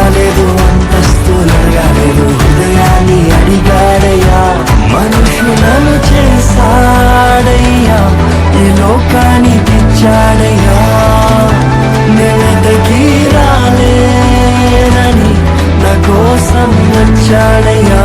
రాలేదు, అంతస్తులడగాలేదు, హృదయాన్ని అడిగాడయ్యా. మనుషులను చేశాడయ్యా, ఈ లోకానికి ఇచ్చాడయ్యా. నెలతకి రాలేనని నా కోసం వచ్చాడయ్యా.